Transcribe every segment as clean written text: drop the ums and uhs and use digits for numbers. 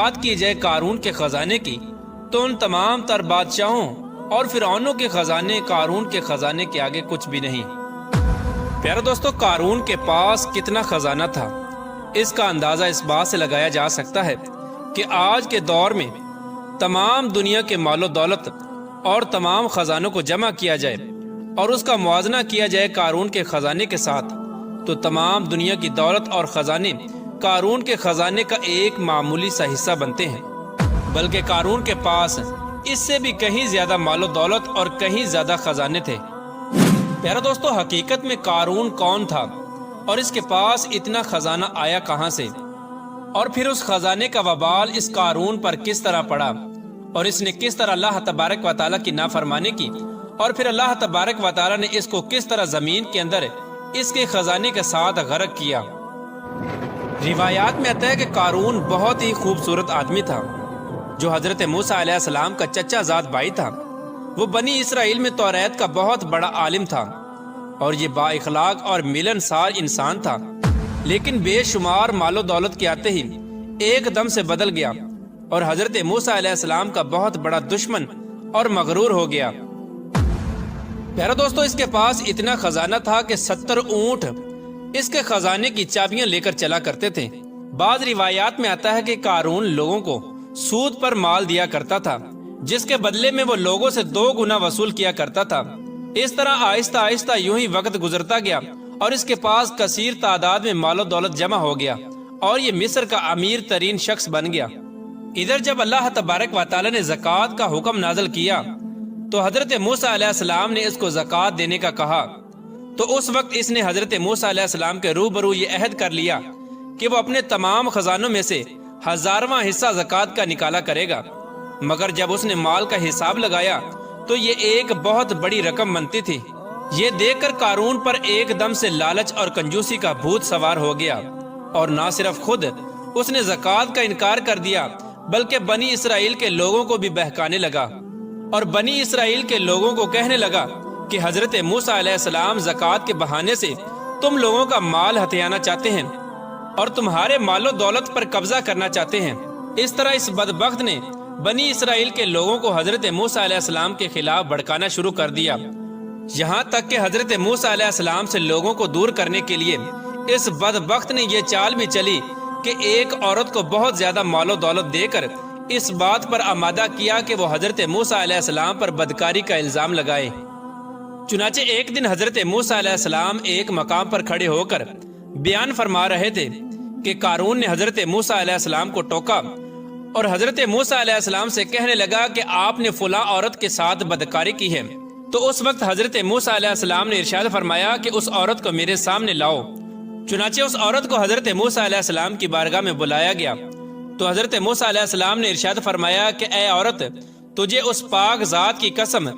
بات کی جائے قارون کے خزانے کی تو ان تمام تر بادشاہوں اور فرعونوں کے خزانے قارون کے خزانے کے آگے کچھ بھی نہیں۔ پیارے دوستو، قارون کے پاس کتنا خزانہ تھا اس کا اندازہ اس بات سے لگایا جا سکتا ہے کہ آج کے دور میں تمام دنیا کے مال و دولت اور تمام خزانوں کو جمع کیا جائے اور اس کا موازنہ کیا جائے قارون کے خزانے کے ساتھ تو تمام دنیا کی دولت اور خزانے قارون کے خزانے کا ایک معمولی سا حصہ بنتے ہیں، بلکہ قارون کے پاس اس سے بھی کہیں زیادہ مال و دولت اور کہیں زیادہ خزانے تھے۔ پیارا دوستو، حقیقت میں قارون کون تھا اور اس کے پاس اتنا خزانہ آیا کہاں سے، اور پھر اس خزانے کا وبال اس قارون پر کس طرح پڑا اور اس نے کس طرح اللہ تبارک و تعالیٰ کی نافرمانی کی، اور پھر اللہ تبارک و تعالیٰ نے اس کو کس طرح زمین کے اندر اس کے خزانے کے ساتھ غرق کیا۔ روایات میں آتا ہے کہ قارون بہت ہی خوبصورت آدمی تھا جو حضرت موسیٰ علیہ السلام کا چچا زاد بھائی تھا۔ وہ بنی اسرائیل میں توریت کا بہت بڑا عالم تھا اور یہ با اخلاق اور ملنسار انسان تھا، لیکن بے شمار مال و دولت کے آتے ہی ایک دم سے بدل گیا اور حضرت موسیٰ علیہ السلام کا بہت بڑا دشمن اور مغرور ہو گیا۔ پیارا دوستو، اس کے پاس اتنا خزانہ تھا کہ 70 اونٹ اس کے خزانے کی چابیاں لے کر چلا کرتے تھے۔ بعض روایات میں آتا ہے کہ قارون لوگوں کو سود پر مال دیا کرتا تھا، جس کے بدلے میں وہ لوگوں سے 2 گنا وصول کیا کرتا تھا۔ اس طرح آہستہ آہستہ یوں ہی وقت گزرتا گیا اور اس کے پاس کثیر تعداد میں مال و دولت جمع ہو گیا اور یہ مصر کا امیر ترین شخص بن گیا۔ ادھر جب اللہ تبارک و تعالیٰ نے زکوٰۃ کا حکم نازل کیا تو حضرت موسیٰ علیہ السلام نے اس کو زکوٰۃ دینے کا کہا، تو اس وقت اس نے حضرت موسیٰ علیہ السلام کے روبرو یہ عہد کر لیا کہ وہ اپنے تمام خزانوں میں سے 1000واں حصہ زکوٰۃ کا نکالا کرے گا۔ مگر جب اس نے مال کا حساب لگایا تو یہ ایک بہت بڑی رقم بنتی تھی۔ یہ دیکھ کر قارون پر ایک دم سے لالچ اور کنجوسی کا بھوت سوار ہو گیا، اور نہ صرف خود اس نے زکوٰۃ کا انکار کر دیا بلکہ بنی اسرائیل کے لوگوں کو بھی بہکانے لگا اور بنی اسرائیل کے لوگوں کو کہنے لگا کہ حضرت موسیٰ علیہ السلام زکوٰۃ کے بہانے سے تم لوگوں کا مال ہتھیانا چاہتے ہیں اور تمہارے مال و دولت پر قبضہ کرنا چاہتے ہیں۔ اس طرح اس بدبخت نے بنی اسرائیل کے لوگوں کو حضرت موسیٰ علیہ السلام کے خلاف بھڑکانا شروع کر دیا، یہاں تک کہ حضرت موسیٰ علیہ السلام سے لوگوں کو دور کرنے کے لیے اس بدبخت نے یہ چال بھی چلی کہ ایک عورت کو بہت زیادہ مال و دولت دے کر اس بات پر آمادہ کیا کہ وہ حضرت موسیٰ علیہ السلام پر بدکاری کا الزام لگائے۔ چنانچہ ایک دن حضرت موسیٰ علیہ السلام ایک مقام پر کھڑے ہو کر بیان فرما رہے تھے کہ قارون نے حضرت موسیٰ علیہ السلام کو ٹوکا اور حضرت موسیٰ علیہ السلام سے کہنے لگا کہ آپ نے فلاں عورت کے ساتھ بدکاری کی ہے۔ تو اس وقت حضرت موسیٰ علیہ السلام نے ارشاد فرمایا کہ اس عورت کو میرے سامنے لاؤ۔ چنانچہ اس عورت کو حضرت موسیٰ علیہ السلام کی بارگاہ میں بلایا گیا تو حضرت موسیٰ علیہ السلام نے ارشاد فرمایا کہ اے عورت، تجھے اس پاک ذات کی قسم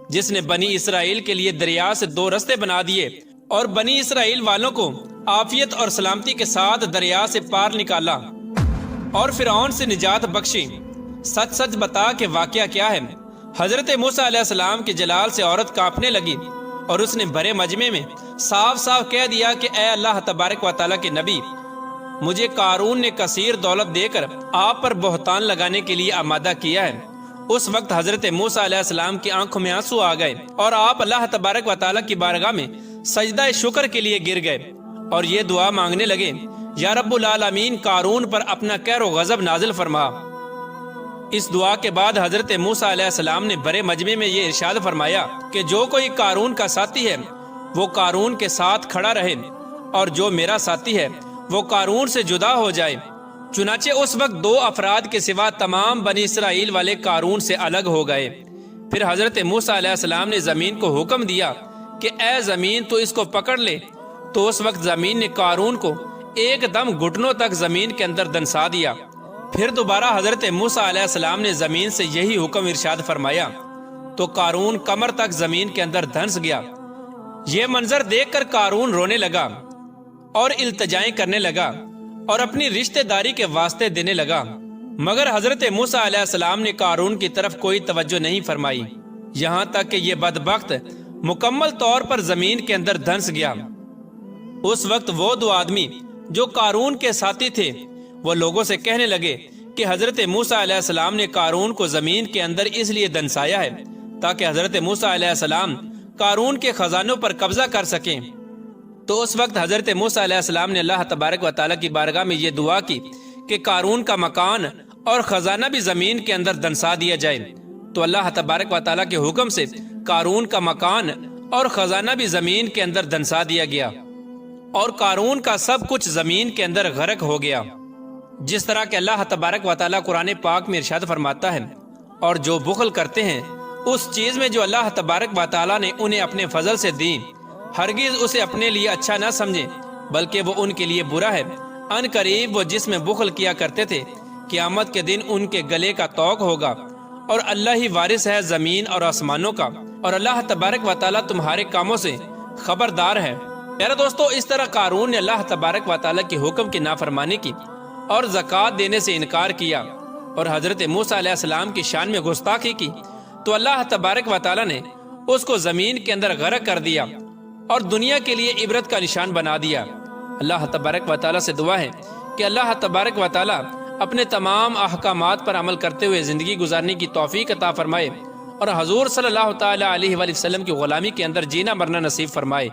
جس نے بنی اسرائیل کے لیے دریا سے 2 رستے بنا دیے اور بنی اسرائیل والوں کو عافیت اور سلامتی کے ساتھ دریا سے پار نکالا اور فرعون سے نجات بخشی، سچ سچ بتا کہ واقعہ کیا ہے۔ حضرت موسیٰ علیہ السلام کے جلال سے عورت کانپنے لگی اور اس نے بھرے مجمع میں صاف صاف کہہ دیا کہ اے اللہ تبارک و تعالیٰ کے نبی، مجھے قارون نے کثیر دولت دے کر آپ پر بہتان لگانے کے لیے آمادہ کیا ہے۔ اس وقت حضرت موسیٰ علیہ السلام کی آنکھوں میں آنسو آ گئے اور آپ اللہ تبارک و تعالیٰ کی بارگاہ میں سجدہ شکر کے لیے گر گئے اور یہ دعا مانگنے لگے، یا رب العالمین، قارون پر اپنا قہر و غضب نازل فرما۔ اس دعا کے بعد حضرت موسیٰ علیہ السلام نے بڑے مجمع میں یہ ارشاد فرمایا کہ جو کوئی قارون کا ساتھی ہے وہ قارون کے ساتھ کھڑا رہے اور جو میرا ساتھی ہے وہ قارون سے جدا ہو جائے۔ چنانچہ اس وقت 2 افراد کے سوا تمام بنی اسرائیل والے قارون سے الگ ہو گئے۔ پھر حضرت موسیٰ علیہ السلام نے زمین کو حکم دیا کہ اے زمین تو اس کو پکڑ لے، تو اس وقت زمین نے قارون کو ایک دم گھٹنوں تک زمین کے اندر دنسا دیا۔ پھر دوبارہ حضرت موسیٰ علیہ السلام نے زمین سے یہی حکم ارشاد فرمایا تو قارون کمر تک زمین کے اندر دھنس گیا۔ یہ منظر دیکھ کر قارون رونے لگا اور التجائیں کرنے لگا اور اپنی رشتہ داری کے واسطے دینے لگا، مگر حضرت موسیٰ علیہ السلام نے قارون کی طرف کوئی توجہ نہیں فرمائی، یہاں تک کہ یہ بدبخت مکمل طور پر زمین کے اندر دھنس گیا۔ اس وقت وہ 2 آدمی جو قارون کے ساتھی تھے وہ لوگوں سے کہنے لگے کہ حضرت موسیٰ علیہ السلام نے قارون کو زمین کے اندر اس لیے دنسایا ہے تاکہ حضرت موسیٰ علیہ السلام قارون کے خزانوں پر قبضہ کر سکیں۔ تو اس وقت حضرت موسیٰ علیہ السلام نے اللہ تبارک و تعالیٰ کی بارگاہ میں یہ دعا کی کہ قارون کا مکان اور خزانہ بھی زمین کے اندر دنسا دیا جائے۔ تو اللہ تبارک و تعالیٰ کے حکم سے قارون کا مکان اور خزانہ بھی زمین کے اندر دنسا دیا گیا اور قارون کا سب کچھ زمین کے اندر غرق ہو گیا۔ جس طرح کہ اللہ تبارک و تعالیٰ قرآن پاک میں ارشاد فرماتا ہے، اور جو بخل کرتے ہیں اس چیز میں جو اللہ تبارک و تعالیٰ نے انہیں اپنے فضل سے دی، ہرگز اسے اپنے لیے اچھا نہ سمجھے بلکہ وہ ان کے لیے برا ہے۔ ان قریب وہ جس میں بخل کیا کرتے تھے قیامت کے دن ان کے گلے کا طوق ہوگا، اور اللہ ہی وارث ہے زمین اور آسمانوں کا، اور اللہ تبارک و تعالیٰ تمہارے کاموں سے خبردار ہے۔ میرے دوستو، اس طرح قارون نے اللہ تبارک و تعالیٰ کے حکم کی نافرمانی کی اور زکوٰۃ دینے سے انکار کیا اور حضرت موسیٰ علیہ السلام کی شان میں گستاخی کی، تو اللہ تبارک و تعالیٰ نے اس کو زمین کے اندر غرق کر دیا اور دنیا کے لیے عبرت کا نشان بنا دیا۔ اللہ تبارک و تعالیٰ سے دعا ہے کہ اللہ تبارک و تعالیٰ اپنے تمام احکامات پر عمل کرتے ہوئے زندگی گزارنے کی توفیق عطا فرمائے اور حضور صلی اللہ تعالیٰ علیہ وآلہ وسلم کی غلامی کے اندر جینا مرنا نصیب فرمائے۔